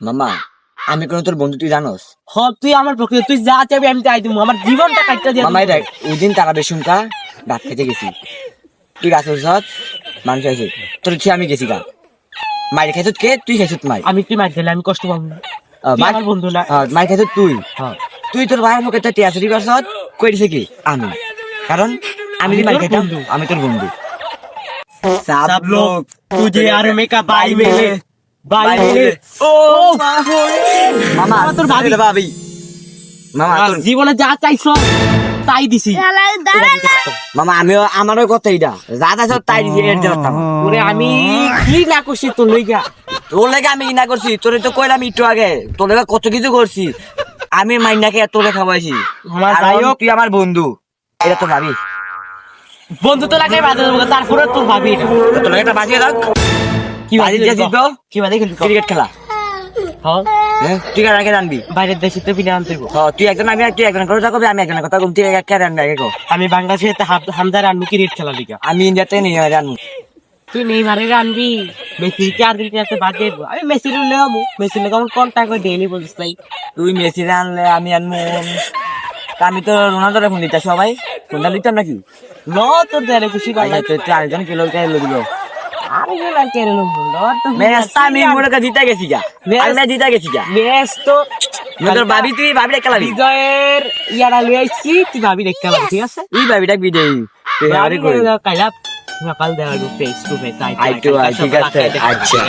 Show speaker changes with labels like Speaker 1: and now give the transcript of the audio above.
Speaker 1: মামা আমি কোন তোর বন্ধু তুই জানোস?
Speaker 2: হ তুই আমার প্রকৃতি তুই যা চাইবি আমি তাই দিব আমার জীবনটা কাটতে দিয়ে
Speaker 1: মামা এটা ওই দিন টাকা বেশুনকা ভাত খেতে গেছি, তুই গাছের সাথ মাংস খাইছিস, তোর খেয়ে আমি গেছি গা মায়ের খাইছত কে? তুই খাইছত মাই।
Speaker 2: আমি তুই মার দিলে আমি কষ্ট পাবো না, তুই আমার বন্ধু না।
Speaker 1: মায়ের খাইছত তুই,
Speaker 2: হ্যাঁ
Speaker 1: তুই তোর ভাইয়ের মুখে টিয়াচুরি করছত, কই দিছে কি আমি? কারণ আমি যদি মার খাইতাম আমি তোর বন্ধু।
Speaker 2: सब लोग तुझे आर्मी का भाई मिले ও
Speaker 1: মামা
Speaker 2: তোর ভাবি
Speaker 1: ভাবি মামা তোর
Speaker 2: জীবনে যা চাইছো তাই দিছি।
Speaker 1: মামা আমিও আমারও কথা এটা যা চাইছ তাই দিছি, এর দিতাম
Speaker 2: ওরে আমি কি না করছি তোর লইগা,
Speaker 1: তোর লেগে আমি কি না করছি? তোরে তো কইলাম একটু আগে তোর লেগে কত কিছু করছি, আমি মাইনাকে এত লেগে খাওয়াইছি।
Speaker 2: আমার
Speaker 1: আর
Speaker 2: যাই হোক
Speaker 1: তুই আমার বন্ধু, এটা তো ভাবি
Speaker 2: বন্ধু তো লাগে বাজে দেবো তারপরে তোর ভাবি এটা
Speaker 1: তোর লেগে একটা বাজিয়ে রাখ।
Speaker 2: কি
Speaker 1: বাজি দিয়ে জিতবো
Speaker 2: কি বাজে খেলবি
Speaker 1: ক্রিকেট খেলা।
Speaker 2: হ্যাঁ
Speaker 1: হ্যাঁ তুই কার আগে রানবি?
Speaker 2: বাইরের দেশে তো বিনা আনতে হইবো।
Speaker 1: তুই একজন আমি তুই একজন কথা কবি, আমি একজনের কথা কবি, তুই কে রানবি আগে কো?
Speaker 2: আমি বাংলাদেশে হামদার আনবি ক্রিকেট খেলা লিগা।
Speaker 1: আমি ইন্ডিয়াতে নিয়ে রানবো।
Speaker 2: তুই নেইমারের আনবি, মেসি কে আর্জেন্টিনাতে বাদ দেবো। আমি মেসির লে আমু মেসির লেগে আমার কন্টাক্ট করে ডেইলি বলছিস তাই।
Speaker 1: তুই মেসি আনলে আমি আনবো, তা আমি তো রোনাল্ডোরে ফোন দিতাম, সবাই ফোনটা দিতাম নাকি?
Speaker 2: ন তোর দেলে খুশি পাল্লা
Speaker 1: তুই আরেকজন কিলো দিল
Speaker 2: আরে যে না কেন
Speaker 1: ম্যাচটা আমি মনে করে জিতে গেছি গা, আমি জিতে গেছি গা।
Speaker 2: ম্যাচ তো
Speaker 1: তোর ভাবি তুই ভাবি খেলাবি,
Speaker 2: বিজয়ের ইয়ারা লই আইছি তুই ভাবি দেখতে পাবি, ঠিক আছে?
Speaker 1: তুই ভাবিটা বিজয়ী তুই হারি করে
Speaker 2: কাইলা সকাল দেওয়া ফেস টু ফেস
Speaker 1: ঠিক আছে আচ্ছা।